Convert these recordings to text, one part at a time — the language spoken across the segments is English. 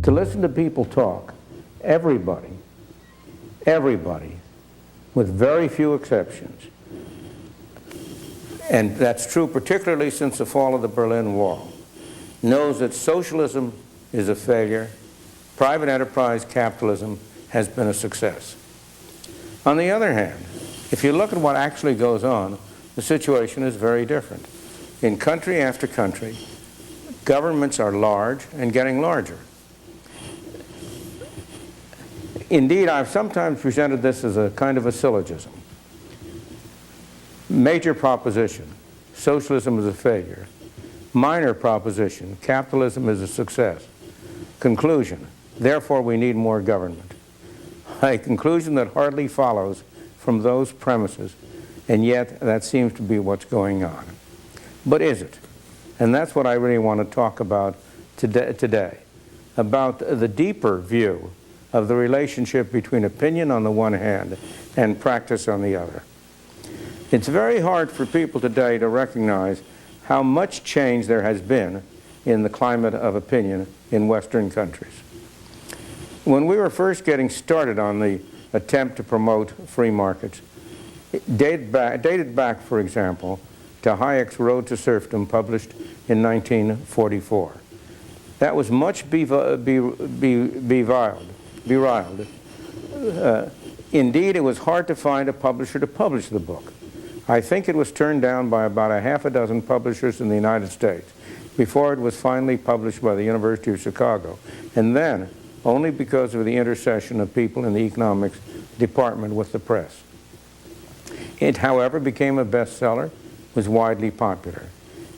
To listen to people talk, everybody, with very few exceptions, and that's true particularly since the fall of the Berlin Wall, knows that socialism is a failure, private enterprise capitalism has been a success. On the other hand, if you look at what actually goes on, the situation is very different. In country after country, governments are large and getting larger. Indeed, I've sometimes presented this as a kind of a syllogism. Major proposition, socialism is a failure. Minor proposition, capitalism is a success. Conclusion, therefore we need more government. A conclusion that hardly follows from those premises, and yet that seems to be what's going on. But is it? And that's what I really want to talk about today, about the deeper view of the relationship between opinion on the one hand and practice on the other. It's very hard for people today to recognize how much change there has been in the climate of opinion in Western countries. When we were first getting started on the attempt to promote free markets, it dated back, for example, to Hayek's Road to Serfdom, published in 1944. That was much beriled. Indeed, it was hard to find a publisher to publish the book. I think it was turned down by about a half a dozen publishers in the United States before it was finally published by the University of Chicago, and then only because of the intercession of people in the economics department with the press. It, however, became a bestseller, was widely popular.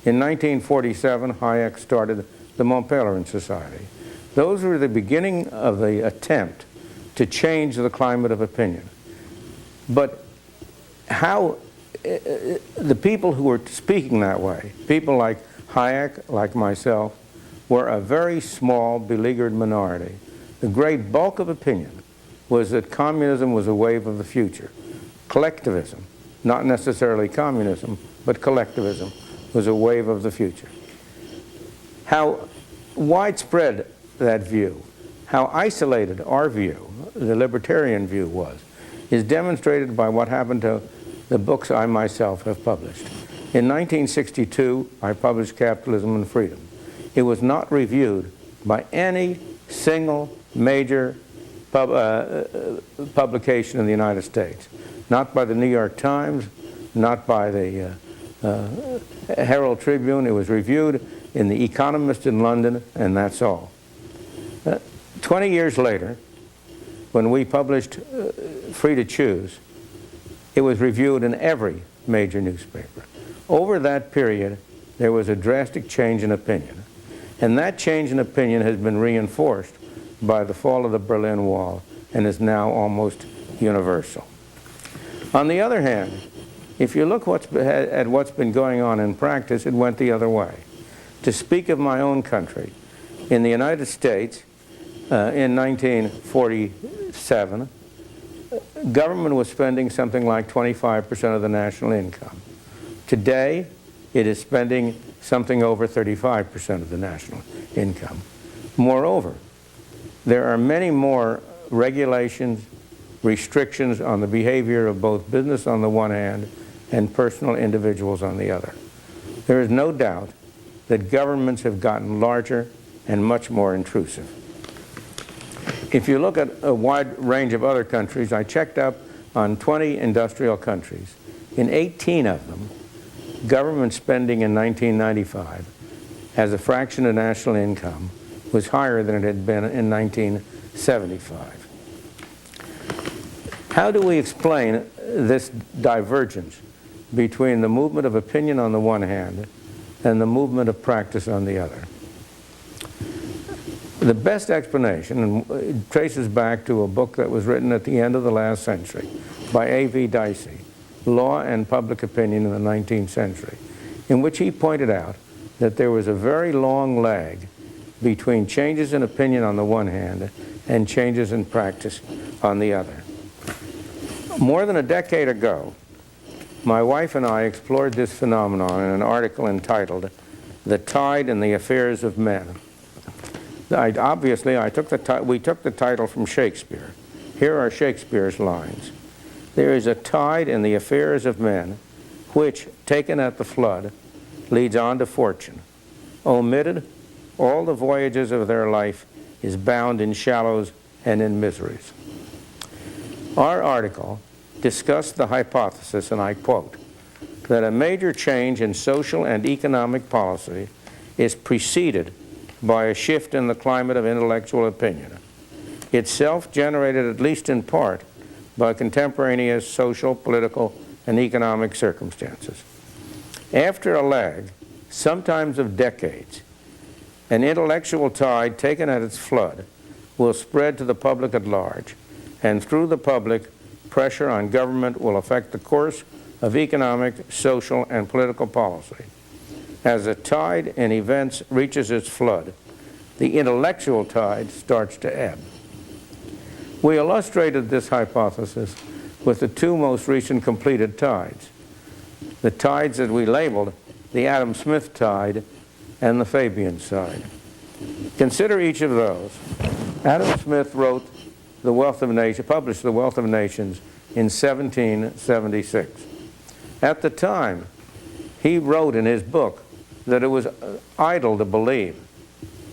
In 1947, Hayek started the Montpellier Society. Those were the beginning of the attempt to change the climate of opinion. But how the people who were speaking that way, people like Hayek, like myself, were a very small, beleaguered minority. The great bulk of opinion was that communism was a wave of the future. Collectivism, not necessarily communism, but collectivism, was a wave of the future. How widespread that view, how isolated our view, the libertarian view, was, is demonstrated by what happened to the books I myself have published. In 1962, I published Capitalism and Freedom. It was not reviewed by any single major publication in the United States. Not by the New York Times, not by the Herald Tribune. It was reviewed in the Economist in London, and that's all. 20 years later, when we published Free to Choose, it was reviewed in every major newspaper. Over that period, there was a drastic change in opinion. And that change in opinion has been reinforced by the fall of the Berlin Wall and is now almost universal. On the other hand, if you look at what's been going on in practice, it went the other way. To speak of my own country, in the United States, in 1947, government was spending something like 25% of the national income. Today, it is spending something over 35% of the national income. Moreover, there are many more regulations, restrictions on the behavior of both business on the one hand and personal individuals on the other. There is no doubt that governments have gotten larger and much more intrusive. If you look at a wide range of other countries, I checked up on 20 industrial countries. In 18 of them, government spending in 1995 as a fraction of national income was higher than it had been in 1975. How do we explain this divergence between the movement of opinion on the one hand and the movement of practice on the other? The best explanation, and it traces back to a book that was written at the end of the last century by A.V. Dicey, Law and Public Opinion in the 19th Century, in which he pointed out that there was a very long lag between changes in opinion on the one hand and changes in practice on the other. More than a decade ago, my wife and I explored this phenomenon in an article entitled "The Tide and the Affairs of Men." Obviously, we took the title from Shakespeare. Here are Shakespeare's lines. There is a tide in the affairs of men, which, taken at the flood, leads on to fortune. Omitted, all the voyages of their life is bound in shallows and in miseries. Our article discussed the hypothesis, and I quote, that a major change in social and economic policy is preceded by a shift in the climate of intellectual opinion, itself generated at least in part by contemporaneous social, political, and economic circumstances. After a lag, sometimes of decades, an intellectual tide taken at its flood will spread to the public at large, and through the public, pressure on government will affect the course of economic, social, and political policy. As a tide in events reaches its flood, the intellectual tide starts to ebb. We illustrated this hypothesis with the two most recent completed tides, the tides that we labeled the Adam Smith tide and the Fabian tide. Consider each of those. Adam Smith wrote The Wealth of Nations, published The Wealth of Nations in 1776. At the time, he wrote in his book that it was idle to believe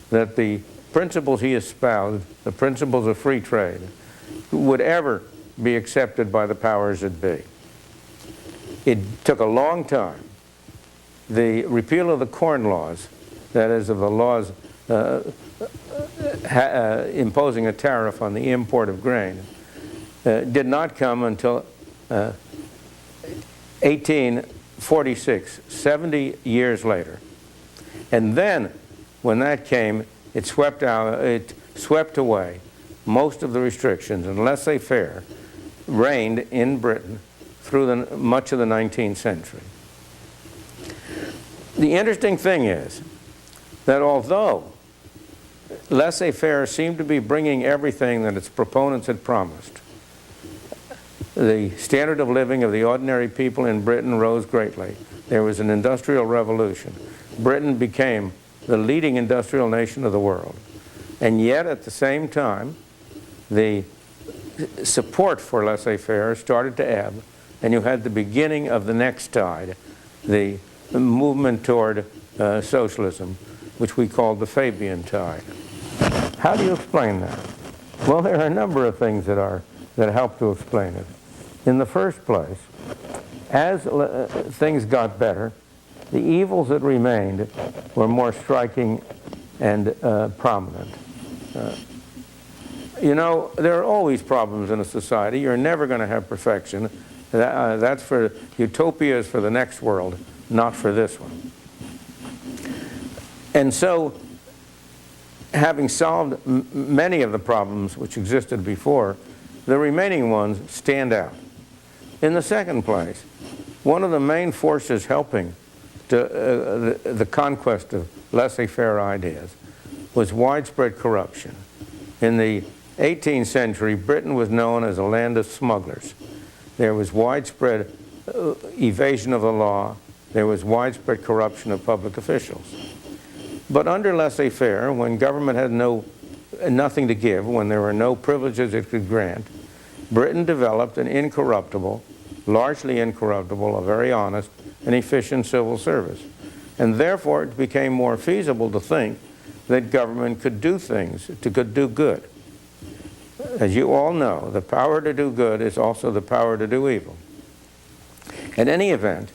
that the principles he espoused, the principles of free trade, would ever be accepted by the powers that be. It took a long time. The repeal of the Corn Laws, that is, of the laws imposing a tariff on the import of grain, did not come until 1846, 70 years later. And then, when that came, it swept away most of the restrictions, and laissez-faire reigned in Britain through much of the 19th century. The interesting thing is that although laissez-faire seemed to be bringing everything that its proponents had promised, the standard of living of the ordinary people in Britain rose greatly. There was an industrial revolution. Britain became the leading industrial nation of the world. And yet, at the same time, the support for laissez-faire started to ebb, and you had the beginning of the next tide, the movement toward socialism, which we called the Fabian tide. How do you explain that? Well, there are a number of things that help to explain it. In the first place, as things got better, the evils that remained were more striking and prominent. You know, there are always problems in a society. You're never going to have perfection. That's for utopias for the next world, not for this one. And so, having solved many of the problems which existed before, the remaining ones stand out. In the second place, one of the main forces helping the conquest of laissez-faire ideas was widespread corruption. In the 18th century, Britain was known as a land of smugglers. There was widespread evasion of the law. There was widespread corruption of public officials. But under laissez-faire, when government had nothing to give, when there were no privileges it could grant, Britain developed an incorruptible, largely incorruptible, a very honest and efficient civil service. And therefore, it became more feasible to think that government could do things, could do good. As you all know, the power to do good is also the power to do evil. In any event,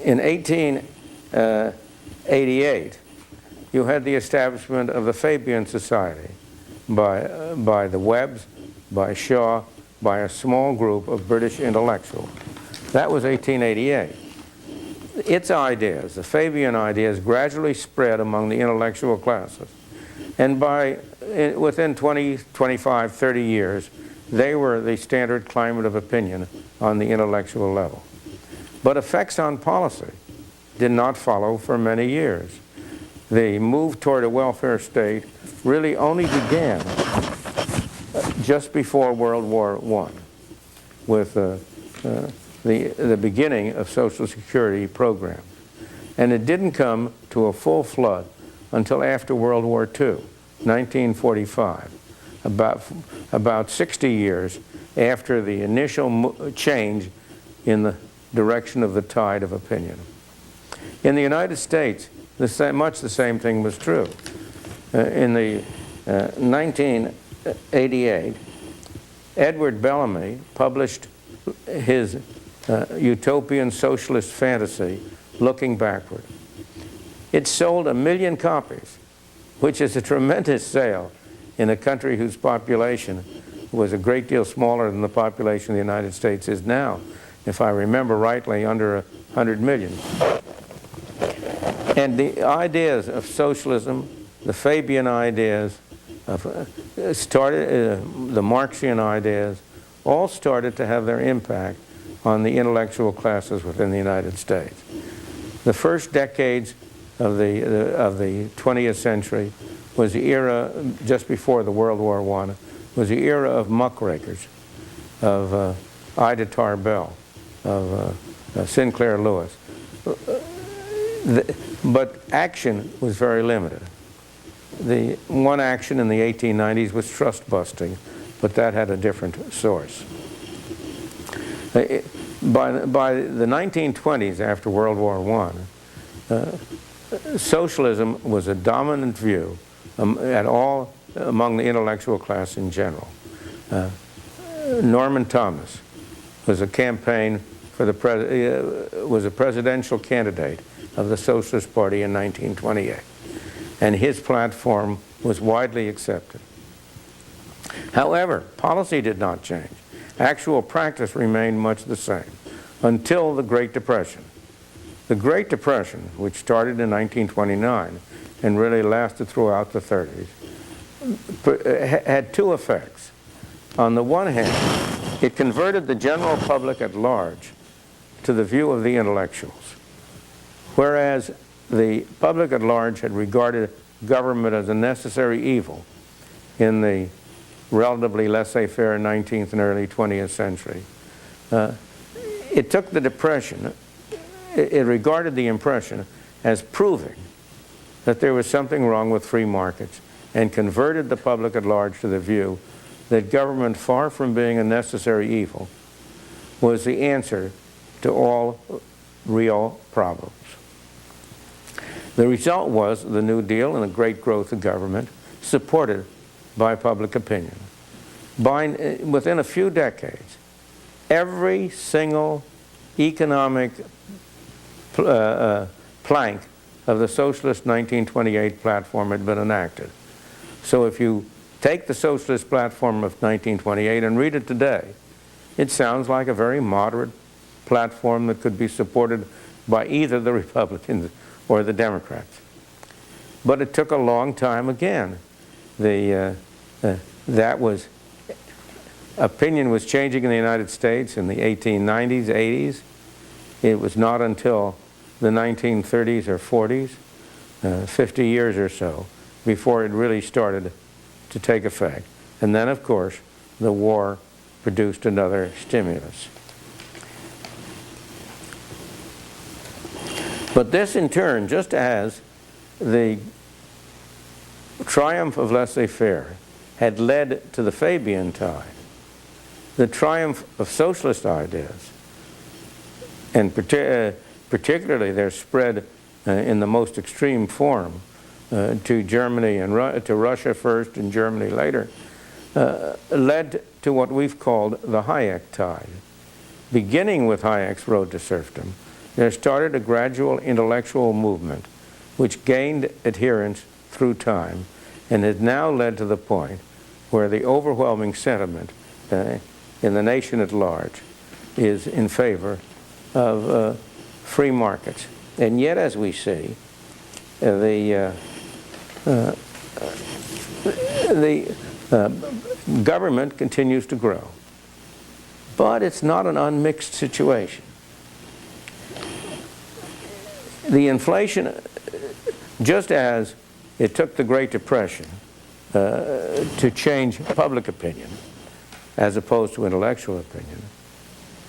in 1888, you had the establishment of the Fabian Society by the Webbs, by Shaw, by a small group of British intellectuals. That was 1888. Its ideas, the Fabian ideas, gradually spread among the intellectual classes. And within 20, 25, 30 years, they were the standard climate of opinion on the intellectual level. But effects on policy did not follow for many years. The move toward a welfare state really only began just before World War I, with the beginning of Social Security programs. And it didn't come to a full flood until after World War II, 1945, about 60 years after the initial change in the direction of the tide of opinion. In the United States, much the same thing was true. In the 1988, Edward Bellamy published his utopian socialist fantasy, Looking Backward. It sold 1 million copies, which is a tremendous sale in a country whose population was a great deal smaller than the population of the United States is now, if I remember rightly, under 100 million. And the ideas of socialism, the Fabian ideas, the Marxian ideas, all started to have their impact on the intellectual classes within the United States. The first decades of the 20th century was the era, just before the World War I, was the era of muckrakers, of Ida Tarbell, of Sinclair Lewis. But action was very limited. The one action in the 1890s was trust busting, but that had a different source. By the 1920s, after World War I, socialism was a dominant view among the intellectual class in general. Norman Thomas was a presidential candidate of the Socialist Party in 1928, and his platform was widely accepted. However, policy did not change. Actual practice remained much the same until the Great Depression. The Great Depression, which started in 1929 and really lasted throughout the 30s, had two effects. On the one hand, it converted the general public at large to the view of the intellectuals, whereas the public at large had regarded government as a necessary evil in the relatively laissez-faire 19th and early 20th century. It took the Depression, it regarded the impression as proving that there was something wrong with free markets, and converted the public at large to the view that government, far from being a necessary evil, was the answer to all real problems. The result was the New Deal and the great growth of government, supported by public opinion. Within a few decades, every single economic plank of the socialist 1928 platform had been enacted. So if you take the socialist platform of 1928 and read it today, it sounds like a very moderate platform that could be supported by either the Republicans or the Democrats. But it took a long time again. Opinion was changing in the United States in the 1890s, 80s. It was not until the 1930s or 40s, 50 years or so, before it really started to take effect. And then, of course, the war produced another stimulus. But this, in turn, just as the triumph of laissez-faire had led to the Fabian tide, the triumph of socialist ideas, and particularly their spread in the most extreme form to Germany and to Russia first and Germany later, led to what we've called the Hayek tide. Beginning with Hayek's Road to Serfdom, there started a gradual intellectual movement which gained adherents through time and has now led to the point where the overwhelming sentiment in the nation at large is in favor of free markets. And yet, as we see, the government continues to grow. But it's not an unmixed situation. The inflation, just as it took the Great Depression to change public opinion as opposed to intellectual opinion,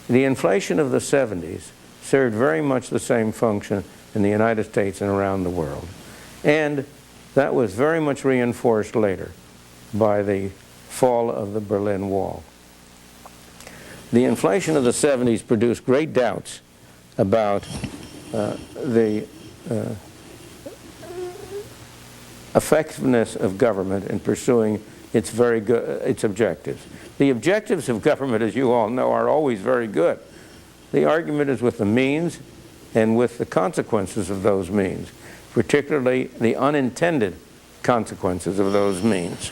the inflation of the 70s served very much the same function in the United States and around the world. And That was very much reinforced later by the fall of the Berlin Wall. The inflation of the 70s produced great doubts about the effectiveness of government in pursuing its objectives. The objectives of government, as you all know, are always very good. The argument is with the means and with the consequences of those means, particularly the unintended consequences of those means.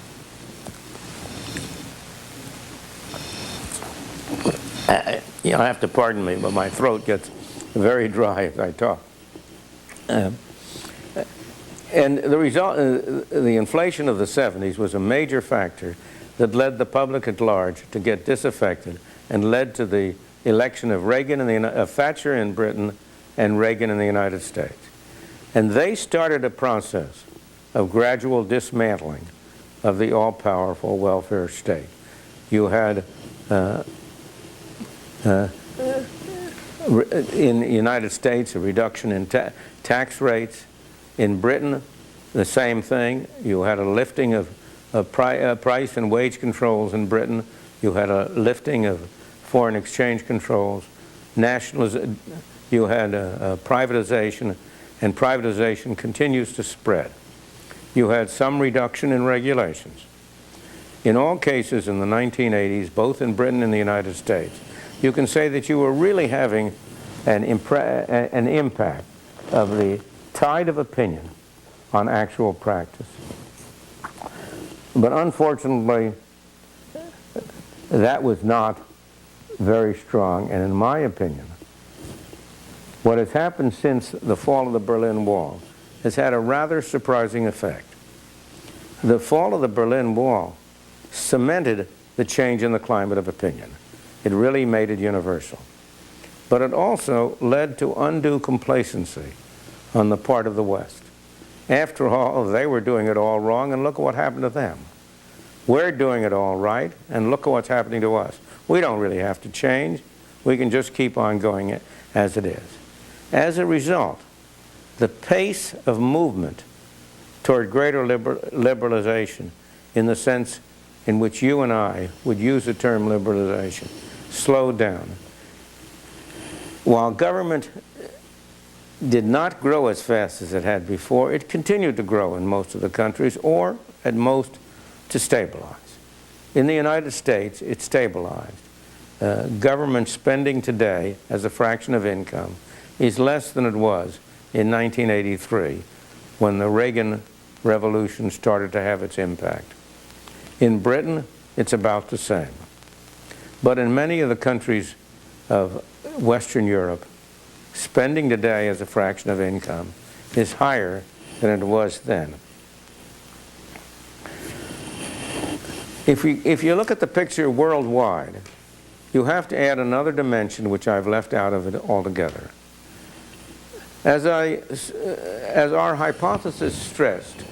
You have to pardon me, but my throat gets very dry as I talk. And the result, the inflation of the 70s was a major factor that led the public at large to get disaffected and led to the election of Thatcher in Britain and Reagan in the United States. And they started a process of gradual dismantling of the all-powerful welfare state. You had in the United States a reduction in tax rates. In Britain, the same thing. You had a lifting of price and wage controls in Britain. You had a lifting of foreign exchange controls. You had privatization, and privatization continues to spread. You had some reduction in regulations. In all cases in the 1980s, both in Britain and the United States, you can say that you were really having an impact of the tide of opinion on actual practice. But unfortunately, that was not very strong, and in my opinion, what has happened since the fall of the Berlin Wall has had a rather surprising effect. The fall of the Berlin Wall cemented the change in the climate of opinion. It really made it universal. But it also led to undue complacency on the part of the West. After all, they were doing it all wrong, and look at what happened to them. We're doing it all right, and look at what's happening to us. We don't really have to change. We can just keep on going as it is. As a result, the pace of movement toward greater liberalization, in the sense in which you and I would use the term liberalization, slowed down. While government did not grow as fast as it had before, it continued to grow in most of the countries, or at most to stabilize. In the United States, it stabilized. Government spending today as a fraction of income is less than it was in 1983, when the Reagan Revolution started to have its impact. In Britain, it's about the same. But in many of the countries of Western Europe, spending today as a fraction of income is higher than it was then. If you look at the picture worldwide, you have to add another dimension which I've left out of it altogether. As our hypothesis stressed,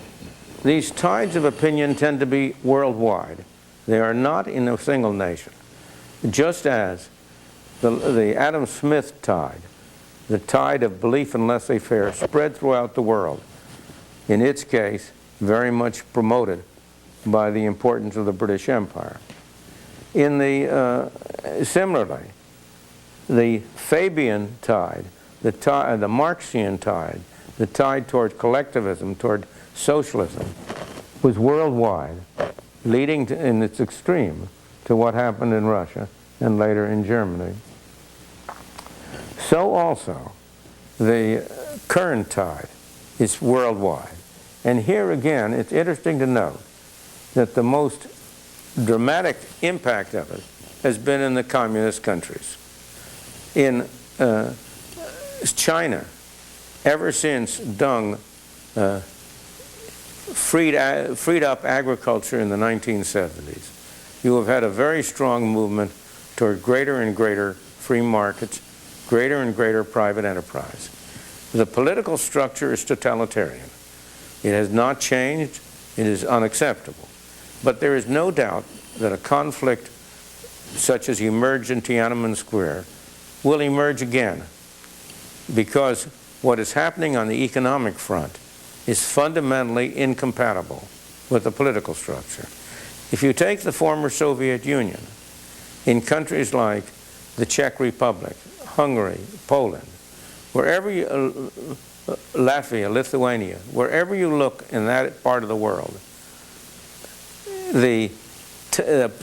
these tides of opinion tend to be worldwide. They are not in a single nation. Just as the Adam Smith tide, the tide of belief in laissez-faire, spread throughout the world, in its case, very much promoted by the importance of the British Empire. Similarly, the Fabian tide, the Marxian tide, the tide toward collectivism, toward socialism, was worldwide, leading in its extreme to what happened in Russia and later in Germany. So also, the current tide is worldwide. And here again, it's interesting to note that the most dramatic impact of it has been in the communist countries. In China, ever since Deng freed up agriculture in the 1970s, you have had a very strong movement toward greater and greater free markets, greater and greater private enterprise. The political structure is totalitarian. It has not changed. It is unacceptable. But there is no doubt that a conflict such as emerged in Tiananmen Square will emerge again, because what is happening on the economic front is fundamentally incompatible with the political structure. If you take the former Soviet Union, in countries like the Czech Republic, Hungary, Poland, wherever you, Latvia, Lithuania, wherever you look in that part of the world, the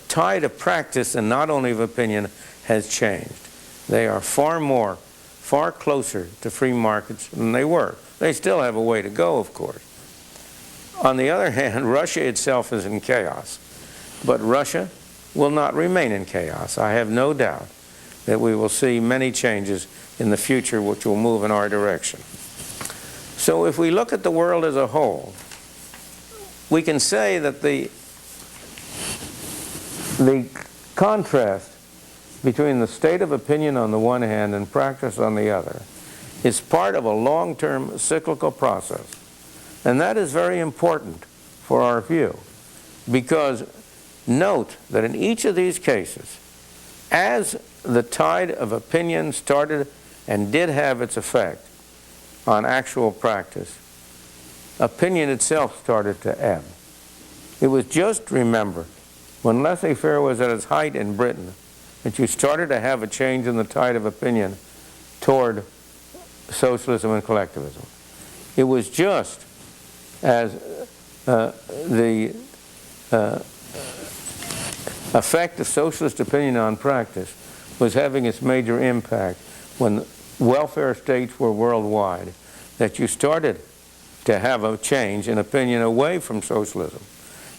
tide of practice and not only of opinion has changed. They are far closer to free markets than they were. They still have a way to go, of course. On the other hand, Russia itself is in chaos. But Russia will not remain in chaos. I have no doubt that we will see many changes in the future which will move in our direction. So if we look at the world as a whole, we can say that the contrast between the state of opinion on the one hand and practice on the other is part of a long-term cyclical process. And that is very important for our view, because note that in each of these cases, as the tide of opinion started and did have its effect on actual practice, opinion itself started to ebb. It was just, remember, when laissez-faire was at its height in Britain, that you started to have a change in the tide of opinion toward socialism and collectivism. It was just as the effect of socialist opinion on practice was having its major impact when welfare states were worldwide, that you started to have a change in opinion away from socialism.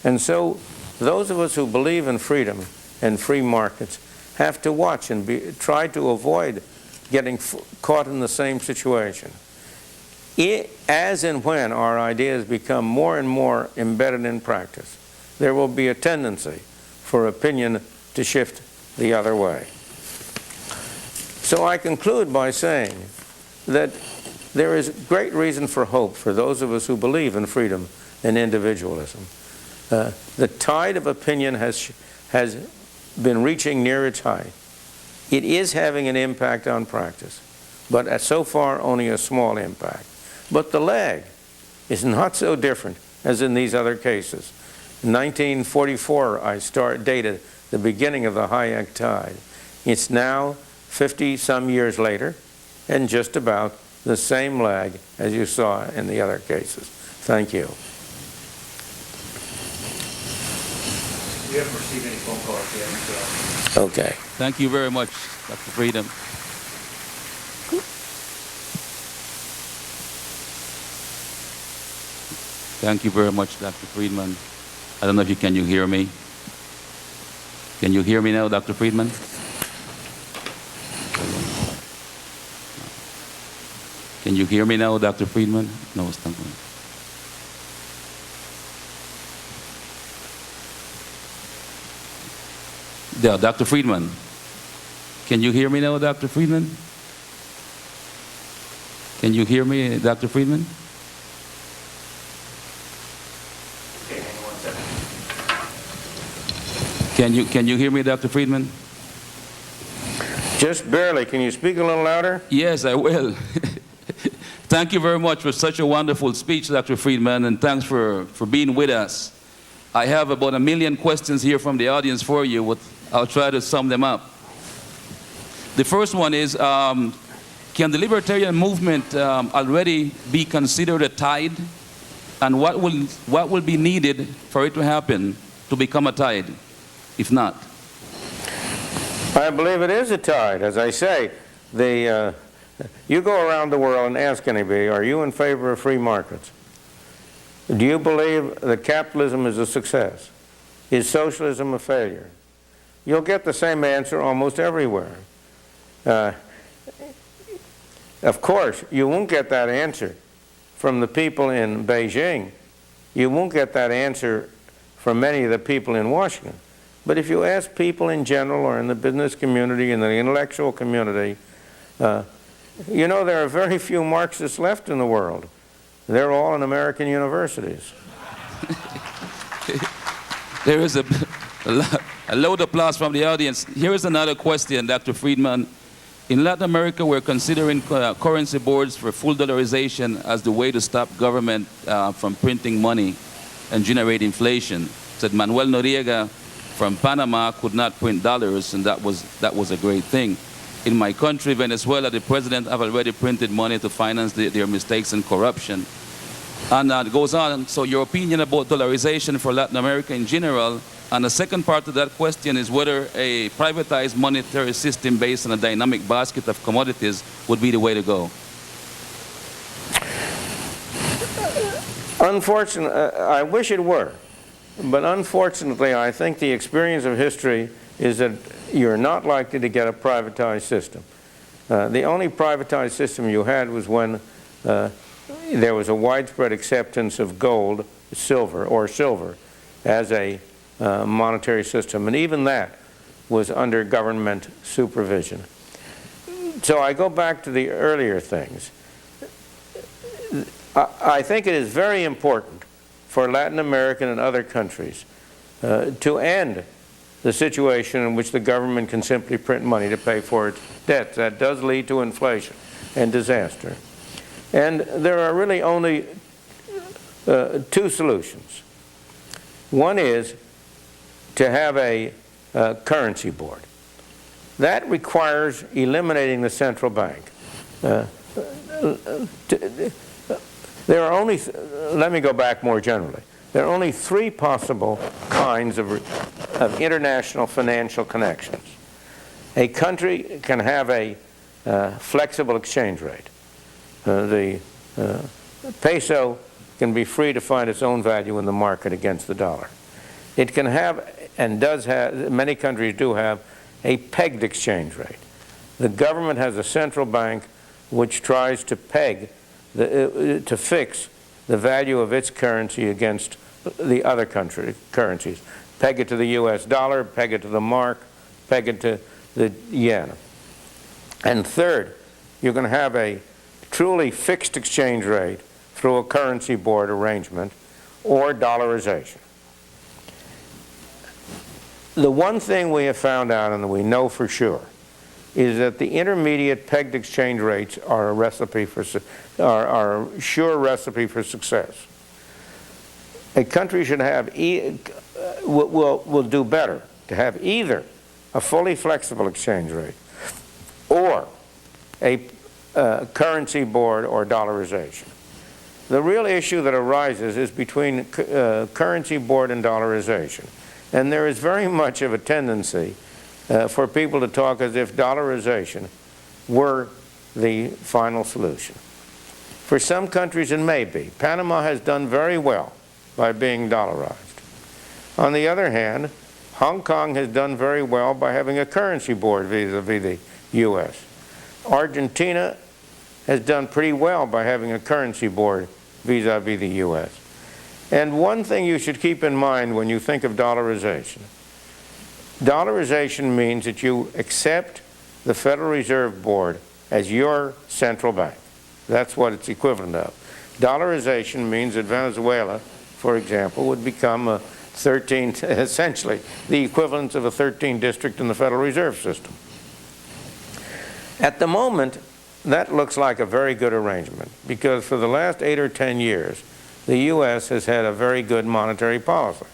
And so those of us who believe in freedom and free markets have to watch and try to avoid getting caught in the same situation. As and when our ideas become more and more embedded in practice, there will be a tendency for opinion to shift the other way. So I conclude by saying that there is great reason for hope for those of us who believe in freedom and individualism. The tide of opinion has been reaching near its height. It is having an impact on practice, but so far only a small impact. But the lag is not so different as in these other cases. In 1944, I dated the beginning of the Hayek tide. It's now 50-some years later, and just about the same lag as you saw in the other cases. Thank you. We haven't received any phone calls yet. So. Okay. Thank you very much, Dr. Friedman. Thank you very much, Dr. Friedman. I don't know if can you hear me? Can you hear me now, Dr. Friedman? Can you hear me now, Dr. Friedman? No, it's not going. Yeah, Dr. Friedman. Can you hear me now, Dr. Friedman? Can you hear me, Dr. Friedman? Okay, hang on 1 second. Can you hear me, Dr. Friedman? Just barely. Can you speak a little louder? Yes, I will. Thank you very much for such a wonderful speech, Dr. Friedman, and thanks for being with us. I have about 1 million questions here from the audience for you. I'll try to sum them up. The first one is, can the libertarian movement already be considered a tide? And what will be needed for it to happen to become a tide, if not? I believe it is a tide. As I say, you go around the world and ask anybody, are you in favor of free markets? Do you believe that capitalism is a success? Is socialism a failure? You'll get the same answer almost everywhere. Of course, you won't get that answer from the people in Beijing. You won't get that answer from many of the people in Washington. But if you ask people in general or in the business community, in the intellectual community, you know, there are very few Marxists left in the world. They're all in American universities. There is a loud applause from the audience. Here is another question, Dr. Friedman. In Latin America, we're considering currency boards for full dollarization as the way to stop government from printing money and generate inflation. Said Manuel Noriega from Panama could not print dollars, and that was a great thing. In my country, Venezuela, the president have already printed money to finance their mistakes and corruption. And it goes on. So your opinion about dollarization for Latin America in general, and the second part of that question is whether a privatized monetary system based on a dynamic basket of commodities would be the way to go. Unfortunately, I wish it were, but unfortunately, I think the experience of history is that you're not likely to get a privatized system. The only privatized system you had was when there was a widespread acceptance of gold, silver, as a monetary system, and even that was under government supervision. So I go back to the earlier things. I think it is very important for Latin American and other countries to end the situation in which the government can simply print money to pay for its debts. That does lead to inflation and disaster. And there are really only two solutions. One is to have a currency board. That requires eliminating the central bank. There are only, let me go back more generally. There are only three possible kinds of international financial connections. A country can have a flexible exchange rate. The peso can be free to find its own value in the market against the dollar. It can have, and does have, many countries do have, a pegged exchange rate. The government has a central bank which tries to peg, to fix the value of its currency against the other currencies. Peg it to the US dollar, peg it to the mark, peg it to the yen. And third, you're going to have a truly fixed exchange rate through a currency board arrangement or dollarization. The one thing we have found out, and we know for sure, is that the intermediate pegged exchange rates are a recipe for are a sure recipe for success. A country should have will do better to have either a fully flexible exchange rate or a currency board or dollarization. The real issue that arises is between currency board and dollarization. And there is very much of a tendency for people to talk as if dollarization were the final solution. For some countries it may be. Panama has done very well by being dollarized. On the other hand, Hong Kong has done very well by having a currency board vis-a-vis the U.S. Argentina has done pretty well by having a currency board vis-a-vis the U.S. And one thing you should keep in mind when you think of dollarization, dollarization means that you accept the Federal Reserve Board as your central bank. That's what it's equivalent of. Dollarization means that Venezuela, for example, would become a 13th, essentially the equivalent of a 13th district in the Federal Reserve System. At the moment, that looks like a very good arrangement because for the last 8 or 10 years, the U.S. has had a very good monetary policy.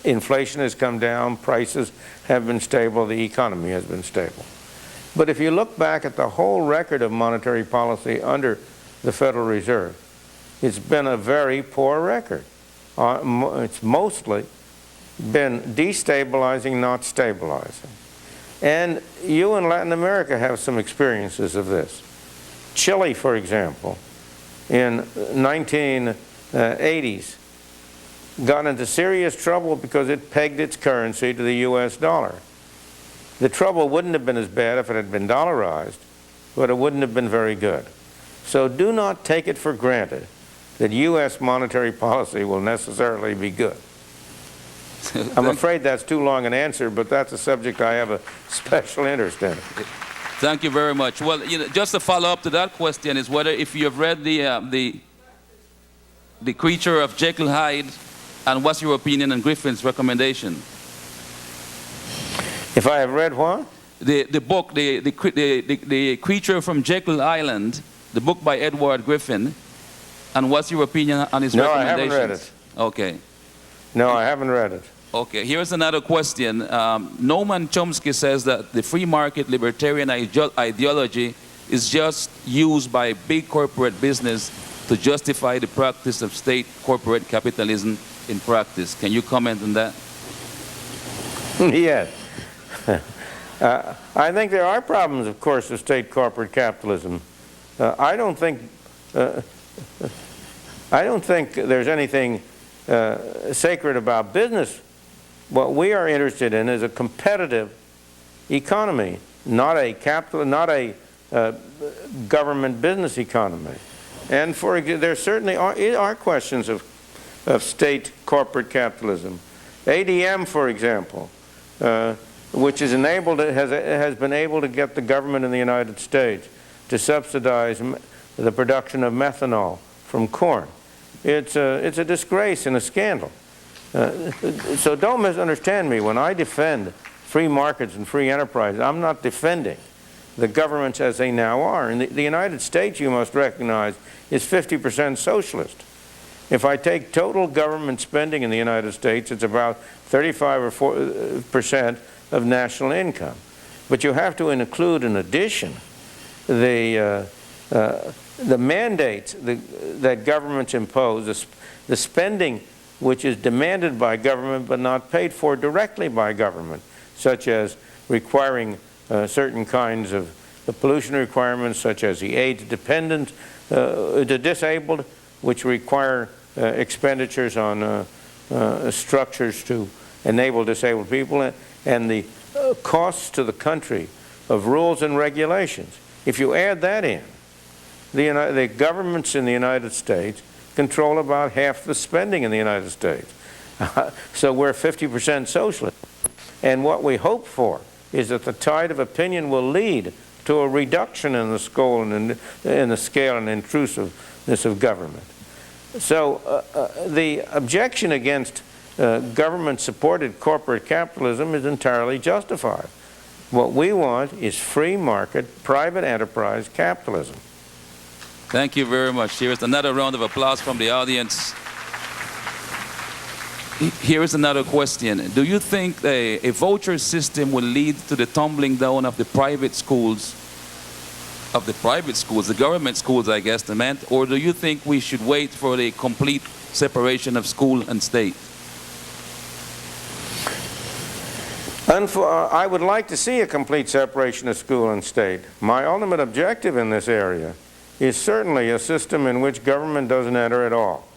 Inflation has come down, prices have been stable, the economy has been stable. But if you look back at the whole record of monetary policy under the Federal Reserve, it's been a very poor record. It's mostly been destabilizing, not stabilizing. And you in Latin America have some experiences of this. Chile, for example, in 1980s, got into serious trouble because it pegged its currency to the US dollar. The trouble wouldn't have been as bad if it had been dollarized, but it wouldn't have been very good. So do not take it for granted that US monetary policy will necessarily be good. I'm afraid that's too long an answer, but that's a subject I have a special interest in. Thank you very much. Well, just a follow-up to that question is whether if you have read the Creature of Jekyll Hyde, and what's your opinion on Griffin's recommendation? If I have read what? the book, the Creature from Jekyll Island, the book by Edward Griffin, and what's your opinion on his No, I recommendations? haven't read it. Okay. No, I haven't read it. Okay, here's another question. Noam Chomsky says that the free market libertarian ideology is just used by big corporate business to justify the practice of state corporate capitalism in practice. Can you comment on that? Yes. I think there are problems, of course, with state corporate capitalism. I don't think there's anything sacred about business. What we are interested in is a competitive economy, not a government business economy. And there certainly are questions of state corporate capitalism. ADM, for example, which has been able to get the government in the United States to subsidize the production of methanol from corn. It's a disgrace and a scandal. So don't misunderstand me. When I defend free markets and free enterprise, I'm not defending the governments as they now are. And the United States, you must recognize, is 50% socialist. If I take total government spending in the United States, it's about 35 or 4% of national income. But you have to include, in addition, the mandates that governments impose, the spending which is demanded by government but not paid for directly by government, such as requiring certain kinds of the pollution requirements, such as the AIDS-dependent, the disabled, which require expenditures on structures to enable disabled people, and the costs to the country of rules and regulations. If you add that in, the governments in the United States control about half the spending in the United States. So we're 50% socialist. And what we hope for is that the tide of opinion will lead to a reduction in the scale and intrusiveness of government. So the objection against government-supported corporate capitalism is entirely justified. What we want is free market, private enterprise capitalism. Thank you very much. Here's another round of applause from the audience. Here is another question. Do you think a voucher system will lead to the tumbling down of the private schools, the government schools, I guess, they meant, or do you think we should wait for the complete separation of school and state? I would like to see a complete separation of school and state. My ultimate objective in this area is certainly a system in which government doesn't enter at all.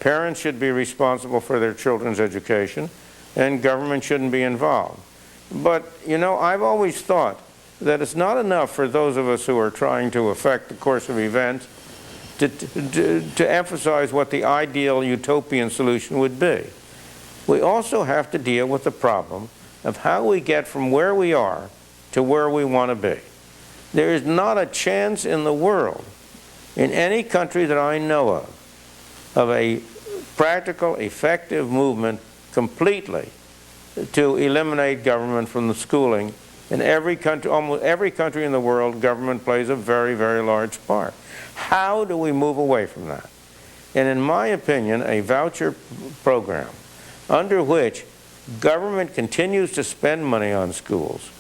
Parents should be responsible for their children's education, and government shouldn't be involved. But, you know, I've always thought that it's not enough for those of us who are trying to affect the course of events to emphasize what the ideal utopian solution would be. We also have to deal with the problem of how we get from where we are to where we want to be. There is not a chance in the world, in any country that I know of a practical, effective movement completely to eliminate government from the schooling. In every country, almost every country in the world, government plays a very, very large part. How do we move away from that? And in my opinion, a voucher program under which government continues to spend money on schools,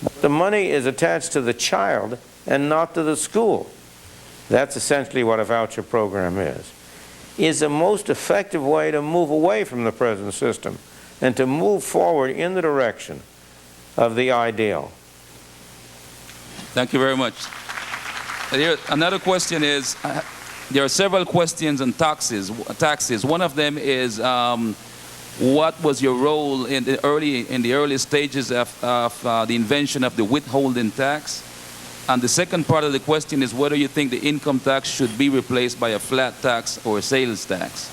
but the money is attached to the child and not to the school. That's essentially what a voucher program is the most effective way to move away from the present system and to move forward in the direction of the ideal. Thank you very much. Here, another question is, there are several questions on taxes. One of them is, what was your role in the early stages of the invention of the withholding tax? And the second part of the question is whether you think the income tax should be replaced by a flat tax or a sales tax.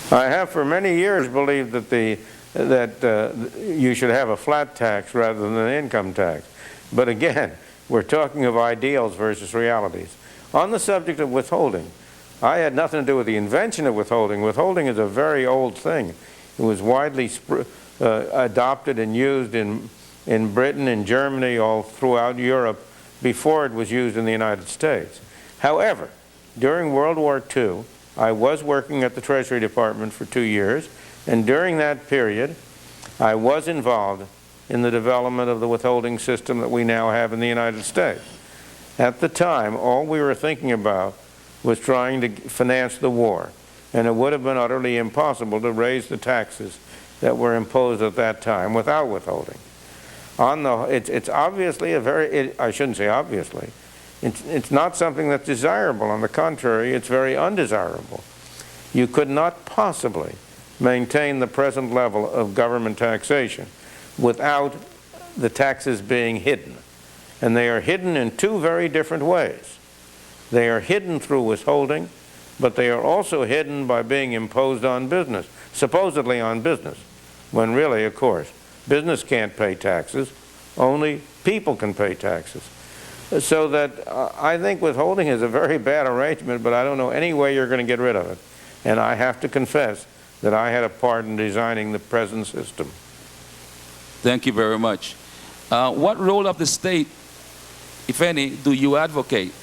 I have for many years believed that you should have a flat tax rather than an income tax. But again, we're talking of ideals versus realities. On the subject of withholding, I had nothing to do with the invention of withholding. Withholding is a very old thing. It was widely adopted and used in in Britain, in Germany, all throughout Europe before it was used in the United States. However, during World War II, I was working at the Treasury Department for 2 years, and during that period, I was involved in the development of the withholding system that we now have in the United States. At the time, all we were thinking about was trying to finance the war, and it would have been utterly impossible to raise the taxes that were imposed at that time without withholding. It's obviously I shouldn't say obviously, it's not something that's desirable. On the contrary, it's very undesirable. You could not possibly maintain the present level of government taxation without the taxes being hidden. And they are hidden in two very different ways. They are hidden through withholding, but they are also hidden by being imposed on business, supposedly on business, when really, of course, business can't pay taxes, only people can pay taxes. So that I think withholding is a very bad arrangement, but I don't know any way you're going to get rid of it. And I have to confess that I had a part in designing the present system. Thank you very much. What role of the state, if any, do you advocate?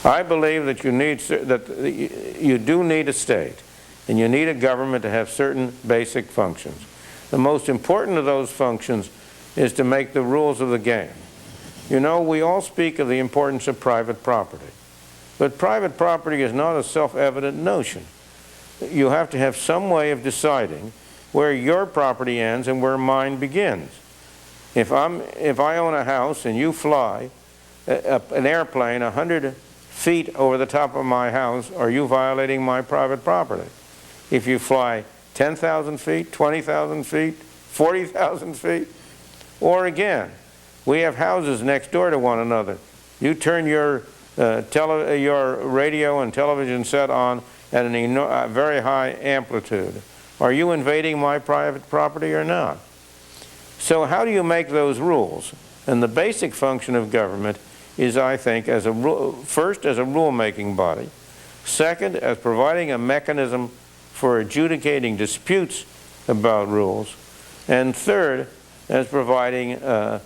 I believe that you do need a state, and you need a government to have certain basic functions. The most important of those functions is to make the rules of the game. You know, we all speak of the importance of private property, but private property is not a self-evident notion. You have to have some way of deciding where your property ends and where mine begins. If I own a house and you fly an airplane 100 feet over the top of my house, are you violating my private property? If you fly 10,000 feet, 20,000 feet, 40,000 feet, or again, we have houses next door to one another. You turn your radio and television set on at a very high amplitude. Are you invading my private property or not? So how do you make those rules? And the basic function of government is, I think, first as a rule-making body, second as providing a mechanism for adjudicating disputes about rules, and third as providing a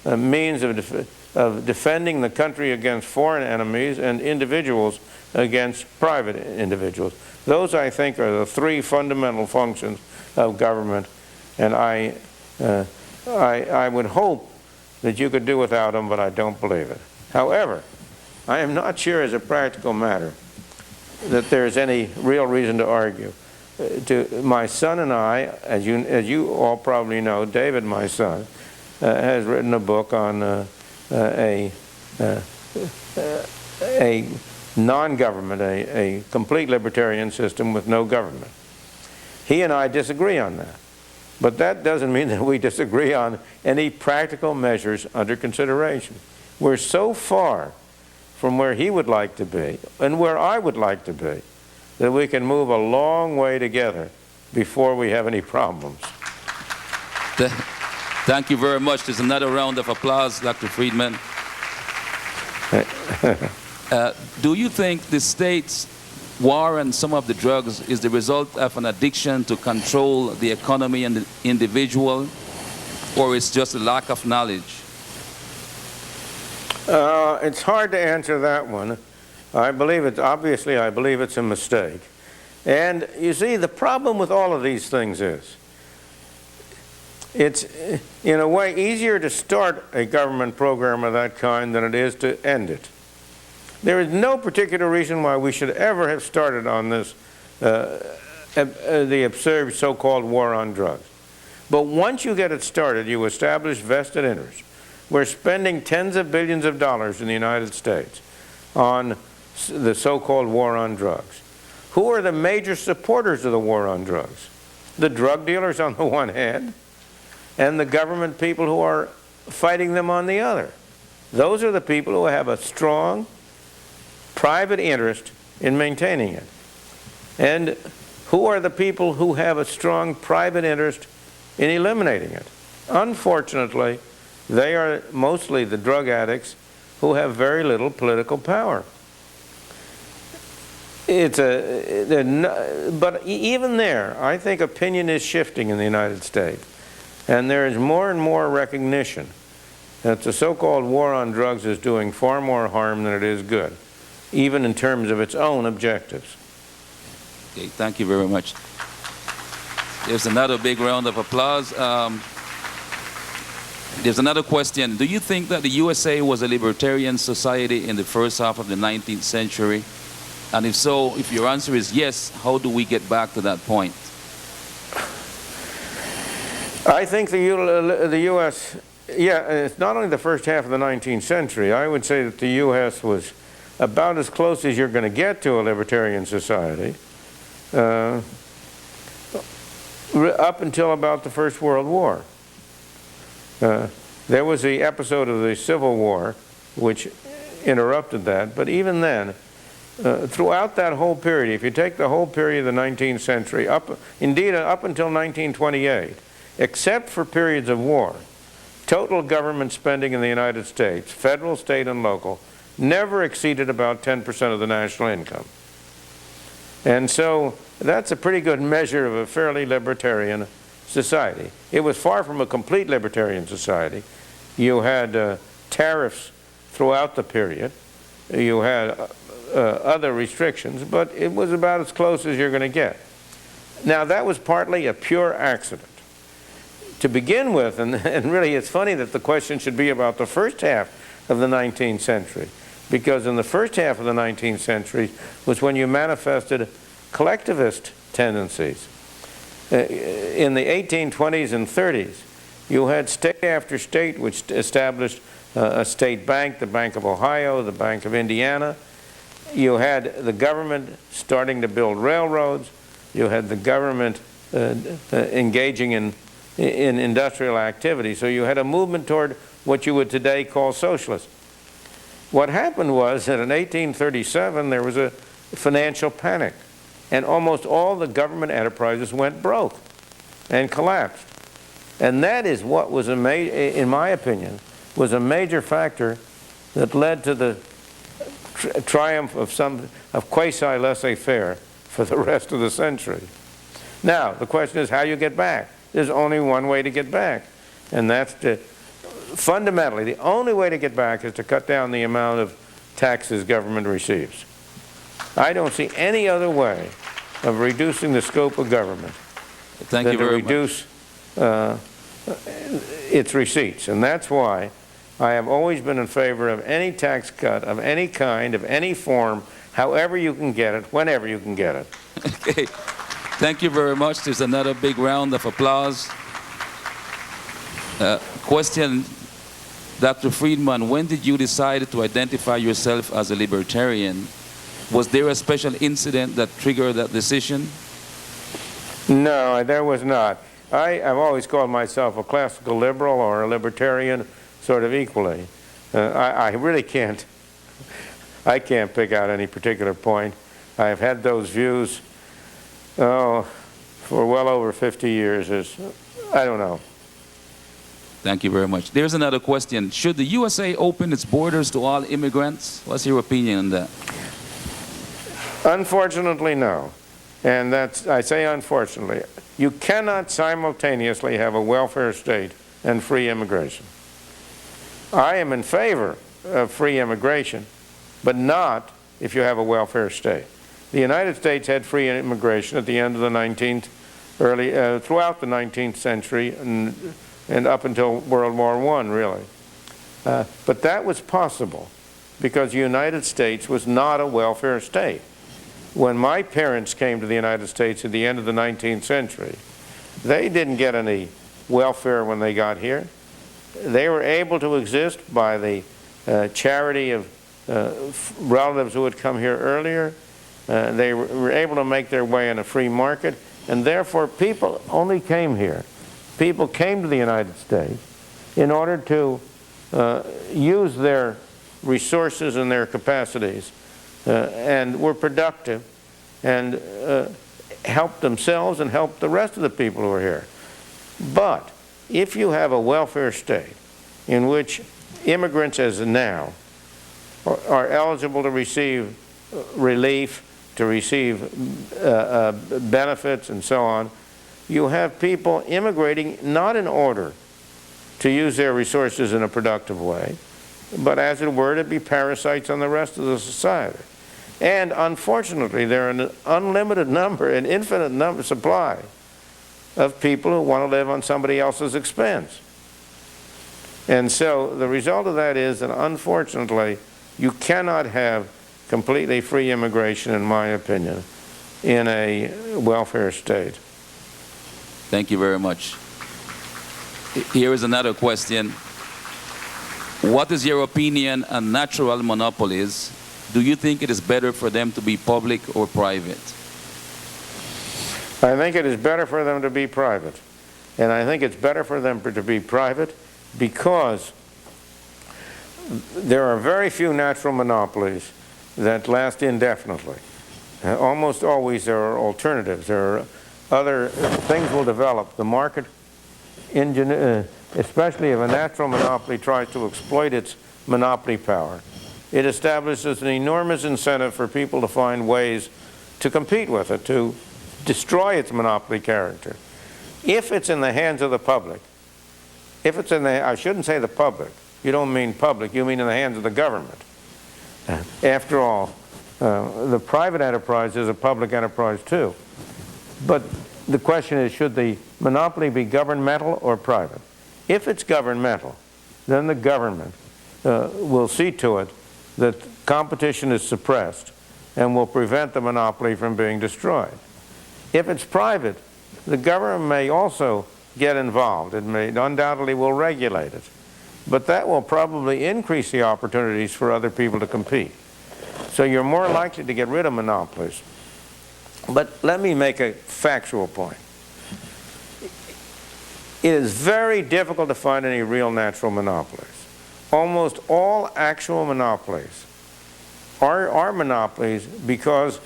means of defending the country against foreign enemies and individuals against private individuals. Those, I think, are the three fundamental functions of government, and I would hope that you could do without them, but I don't believe it. However, I am not sure as a practical matter that there's any real reason to argue. My son and I, as you all probably know, David, my son, has written a book on a non-government, a complete libertarian system with no government. He and I disagree on that. But that doesn't mean that we disagree on any practical measures under consideration. We're so far from where he would like to be and where I would like to be that we can move a long way together before we have any problems. Thank you very much. There's another round of applause, Dr. Friedman. Do you think the state's war on some of the drugs is the result of an addiction to control the economy and the individual, or it's just a lack of knowledge? It's hard to answer that one. I believe it's a mistake. And you see, the problem with all of these things is it's in a way easier to start a government program of that kind than it is to end it. There is no particular reason why we should ever have started on this, the absurd so-called war on drugs. But once you get it started, you establish vested interests. We're spending tens of billions of dollars in the United States on the so-called war on drugs. Who are the major supporters of the war on drugs? The drug dealers on the one hand, and the government people who are fighting them on the other. Those are the people who have a strong private interest in maintaining it. And who are the people who have a strong private interest in eliminating it? Unfortunately, they are mostly the drug addicts who have very little political power. But even there, I think opinion is shifting in the United States. And there is more and more recognition that the so-called war on drugs is doing far more harm than it is good, even in terms of its own objectives. Okay, thank you very much. There's another big round of applause. There's another question. Do you think that the USA was a libertarian society in the first half of the 19th century? And if so, if your answer is yes, how do we get back to that point? I think the U.S., it's not only the first half of the 19th century. I would say that the U.S. was about as close as you're going to get to a libertarian society up until about the First World War. There was the episode of the Civil War which interrupted that, but even then, throughout that whole period, if you take the whole period of the 19th century, up until 1928, except for periods of war, total government spending in the United States, federal, state, and local, never exceeded about 10% of the national income. And so that's a pretty good measure of a fairly libertarian society. It was far from a complete libertarian society. You had tariffs throughout the period. You had other restrictions, but it was about as close as you're going to get. Now, that was partly a pure accident. To begin with, and really it's funny that the question should be about the first half of the 19th century, because in the first half of the 19th century was when you manifested collectivist tendencies. In the 1820s and 30s, you had state after state which established a state bank, the Bank of Ohio, the Bank of Indiana. You had the government starting to build railroads. You had the government engaging in industrial activity. So you had a movement toward what you would today call socialism. What happened was that in 1837 there was a financial panic, and almost all the government enterprises went broke and collapsed. And that is what was, in my opinion, was a major factor that led to the triumph of quasi-laissez-faire for the rest of the century. Now, the question is how you get back. There's only one way to get back, and that's fundamentally, the only way to get back is to cut down the amount of taxes government receives. I don't see any other way of reducing the scope of government than to reduce its receipts. And that's why I have always been in favor of any tax cut of any kind, of any form, however you can get it, whenever you can get it. Okay. Thank you very much. There's another big round of applause. Question, Dr. Friedman, when did you decide to identify yourself as a libertarian? Was there a special incident that triggered that decision? No, there was not. I've always called myself a classical liberal or a libertarian, sort of equally. I really can't pick out any particular point. I've had those views, for well over 50 years. I don't know. Thank you very much. There's another question. Should the USA open its borders to all immigrants? What's your opinion on that? Unfortunately, no. And I say unfortunately. You cannot simultaneously have a welfare state and free immigration. I am in favor of free immigration, but not if you have a welfare state. The United States had free immigration at the end of the throughout the 19th century and up until World War I, really. But that was possible because the United States was not a welfare state. When my parents came to the United States at the end of the 19th century, they didn't get any welfare when they got here. They were able to exist by the charity of relatives who had come here earlier. They were able to make their way in a free market, and therefore people only came here. People came to the United States in order to use their resources and their capacities and were productive and helped themselves and helped the rest of the people who are here. But if you have a welfare state in which immigrants as now are eligible to receive relief to receive benefits and so on. You have people immigrating not in order to use their resources in a productive way, but as it were to be parasites on the rest of the society. And unfortunately, there are an unlimited number, an infinite number supply of people who want to live on somebody else's expense. And so the result of that is that unfortunately you cannot have completely free immigration, in my opinion, in a welfare state. Thank you very much. Here is another question. What is your opinion on natural monopolies? Do you think it is better for them to be public or private? I think it is better for them to be private. And I think it's better for them to be private because there are very few natural monopolies that last indefinitely. Almost always there are alternatives. There are other things will develop. The market, especially if a natural monopoly tries to exploit its monopoly power, it establishes an enormous incentive for people to find ways to compete with it, to destroy its monopoly character. If it's in the hands of the public, if it's in the, I shouldn't say the public, you don't mean public, you mean in the hands of the government. After all, the private enterprise is a public enterprise too. But the question is, should the monopoly be governmental or private? If it's governmental, then the government will see to it that competition is suppressed and will prevent the monopoly from being destroyed. If it's private, the government may also get involved. It may undoubtedly will regulate it. But that will probably increase the opportunities for other people to compete. So you're more likely to get rid of monopolies. But let me make a factual point. It is very difficult to find any real natural monopolies. Almost all actual monopolies are monopolies because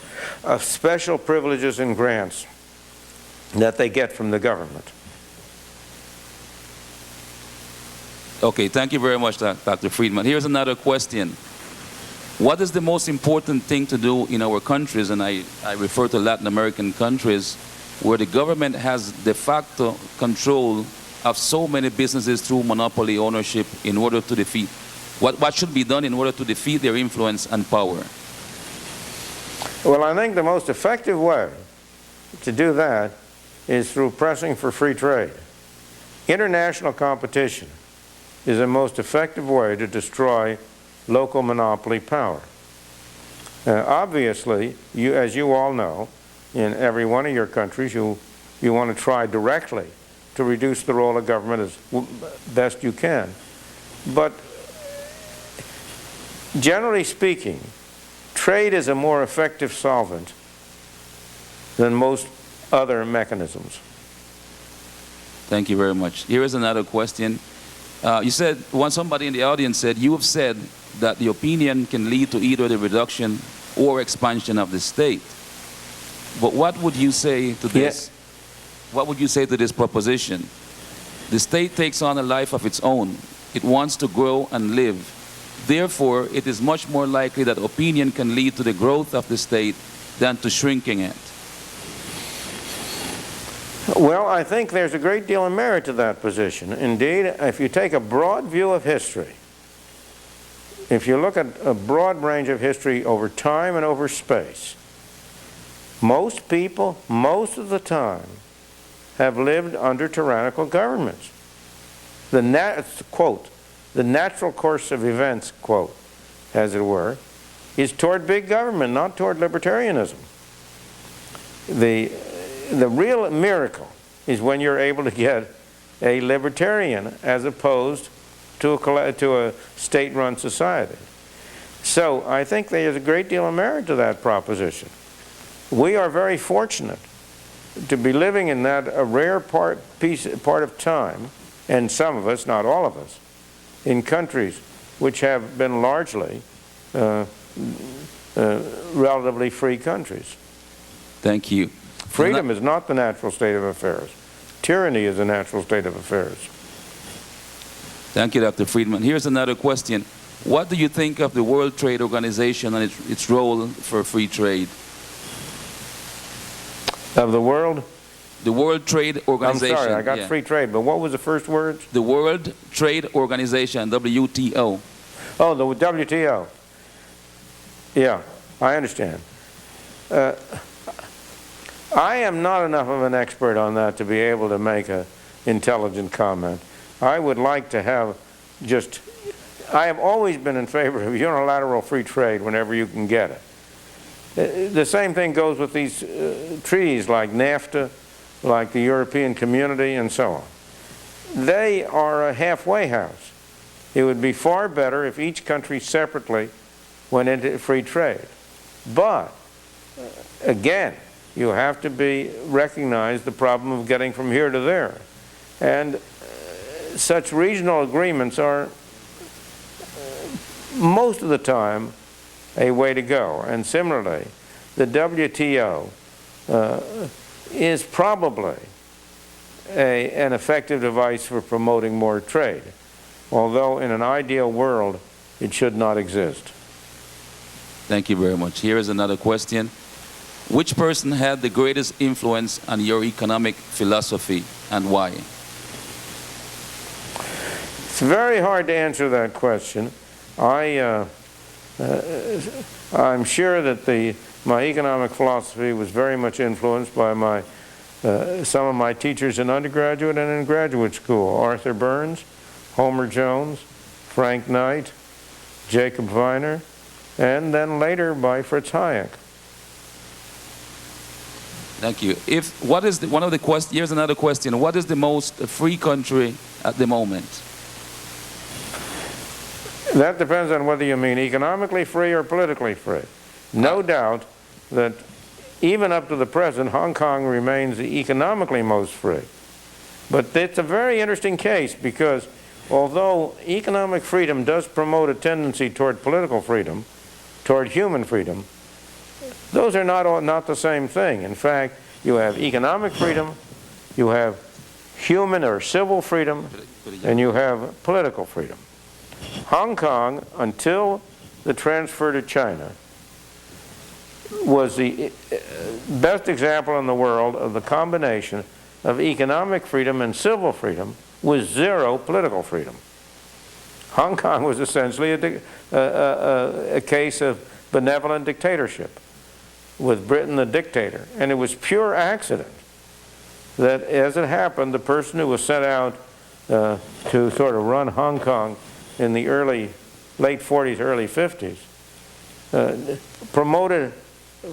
of special privileges and grants that they get from the government. Okay, thank you very much, Dr. Friedman. Here's another question. What is the most important thing to do in our countries, and I refer to Latin American countries, where the government has de facto control of so many businesses through monopoly ownership in order to defeat? What should be done in order to defeat their influence and power? Well, I think the most effective way to do that is through pressing for free trade. International competition is the most effective way to destroy local monopoly power. Obviously, as you all know, in every one of your countries, you want to try directly to reduce the role of government as best you can. But generally speaking, trade is a more effective solvent than most other mechanisms. Thank you very much. Here is another question. You said, somebody in the audience said, you have said that the opinion can lead to either the reduction or expansion of the state. But what would you say to this? What would you say to this proposition? The state takes on a life of its own. It wants to grow and live. Therefore, it is much more likely that opinion can lead to the growth of the state than to shrinking it. Well, I think there's a great deal of merit to that position. Indeed, if you take a broad view of history, if you look at a broad range of history over time and over space, most people, most of the time, have lived under tyrannical governments. Quote, the natural course of events, quote, as it were, is toward big government, not toward libertarianism. The real miracle is when you're able to get a libertarian as opposed to a state-run society. So I think there's a great deal of merit to that proposition. We are very fortunate to be living in that a rare part of time, and some of us, not all of us, in countries which have been largely relatively free countries. Thank you. Freedom is not the natural state of affairs. Tyranny is the natural state of affairs. Thank you, Dr. Friedman. Here's another question. What do you think of the World Trade Organization and its role for free trade? Of the world? The World Trade I'm Organization. sorry, I got yeah. free trade, but what was the first words? The World Trade Organization, WTO. Oh, the WTO. Yeah, I understand. I am not enough of an expert on that to be able to make an intelligent comment. I would like to have just, I have always been in favor of unilateral free trade whenever you can get it. The same thing goes with these treaties like NAFTA, like the European Community, and so on. They are a halfway house. It would be far better if each country separately went into free trade. But, again, you have to recognize the problem of getting from here to there. And such regional agreements are, most of the time, a way to go. And similarly, the WTO is probably an effective device for promoting more trade, although in an ideal world, it should not exist. Thank you very much. Here is another question. Which person had the greatest influence on your economic philosophy and why? It's very hard to answer that question. I'm sure that my economic philosophy was very much influenced by some of my teachers in undergraduate and in graduate school. Arthur Burns, Homer Jones, Frank Knight, Jacob Viner, and then later by Fritz Hayek. Thank you. Here's another question. What is the most free country at the moment? That depends on whether you mean economically free or politically free. No doubt that even up to the present, Hong Kong remains the economically most free. But it's a very interesting case because although economic freedom does promote a tendency toward political freedom, toward human freedom, those are not the same thing. In fact, you have economic freedom, you have human or civil freedom, and you have political freedom. Hong Kong, until the transfer to China, was the best example in the world of the combination of economic freedom and civil freedom with zero political freedom. Hong Kong was essentially a case of benevolent dictatorship, with Britain the dictator. And it was pure accident that, as it happened, the person who was sent out to sort of run Hong Kong in the late 40s, early 50s, promoted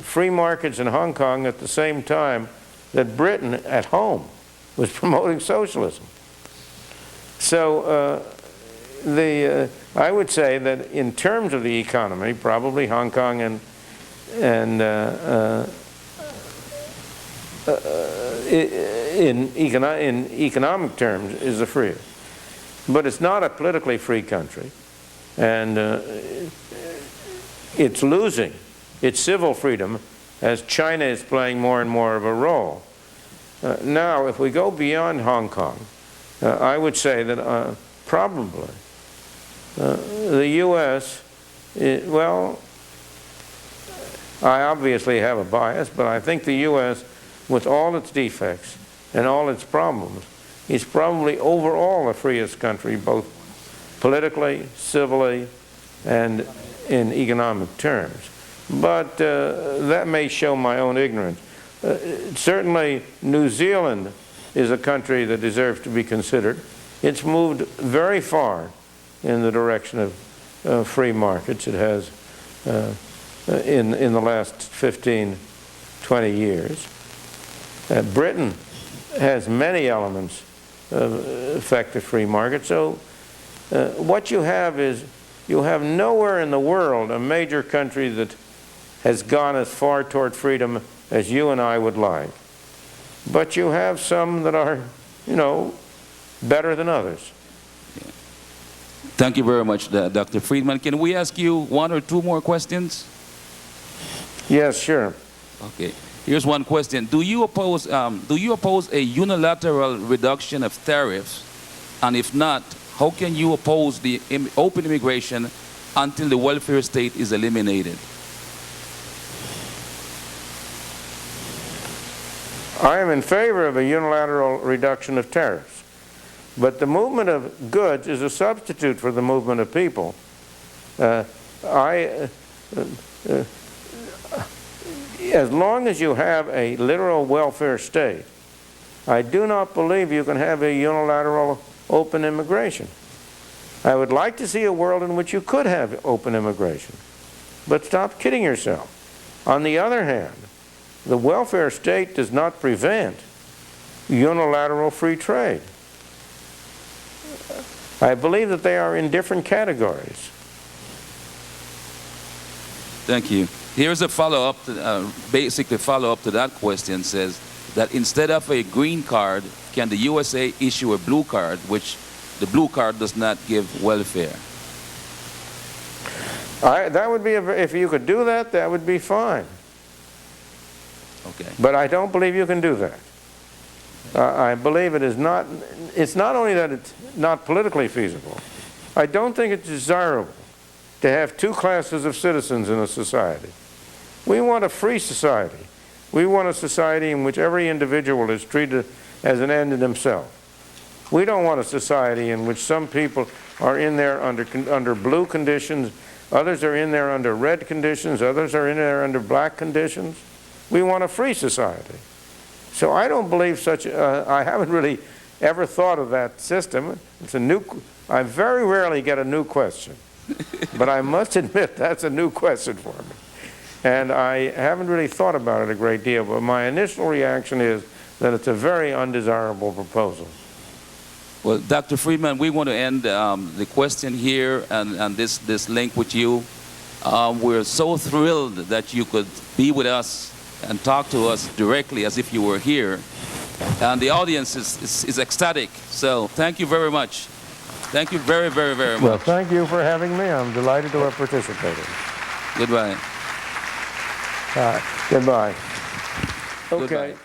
free markets in Hong Kong at the same time that Britain at home was promoting socialism. So I would say that in terms of the economy, probably Hong Kong in economic terms is the freest. But it's not a politically free country, and it's losing its civil freedom as China is playing more and more of a role. Now, if we go beyond Hong Kong, I would say that probably the U.S., well, I obviously have a bias, but I think the U.S., with all its defects and all its problems, is probably overall the freest country, both politically, civilly, and in economic terms. But that may show my own ignorance. Certainly, New Zealand is a country that deserves to be considered. It's moved very far in the direction of free markets. It has in the last 15, 20 years. Britain has many elements of effective free market. So what you have is, you have nowhere in the world a major country that has gone as far toward freedom as you and I would like. But you have some that are, better than others. Thank you very much, Dr. Friedman. Can we ask you one or two more questions? Yes, sure. Okay. Here's one question. Do you oppose a unilateral reduction of tariffs? And if not, how can you oppose the open immigration until the welfare state is eliminated? I am in favor of a unilateral reduction of tariffs. But the movement of goods is a substitute for the movement of people. As long as you have a literal welfare state, I do not believe you can have a unilateral open immigration. I would like to see a world in which you could have open immigration. But stop kidding yourself. On the other hand, the welfare state does not prevent unilateral free trade. I believe that they are in different categories. Thank you. Here's a follow-up, basically follow-up to that question says that instead of a green card, can the USA issue a blue card, which the blue card does not give welfare? That would be, if you could do that, that would be fine. Okay. But I don't believe you can do that. I believe it's not only that it's not politically feasible, I don't think it's desirable to have two classes of citizens in a society. We want a free society. We want a society in which every individual is treated as an end in himself. We don't want a society in which some people are in there under blue conditions, others are in there under red conditions, others are in there under black conditions. We want a free society. So I don't believe such, I haven't really ever thought of that system. I very rarely get a new question. But I must admit that's a new question for me. And I haven't really thought about it a great deal, but my initial reaction is that it's a very undesirable proposal. Well, Dr. Friedman, we want to end the question here and this link with you. We're so thrilled that you could be with us and talk to us directly as if you were here. And the audience is ecstatic. So thank you very much. Thank you very, very, very much. Well, thank you for having me. I'm delighted to have participated. Goodbye. Goodbye. Okay. Goodbye.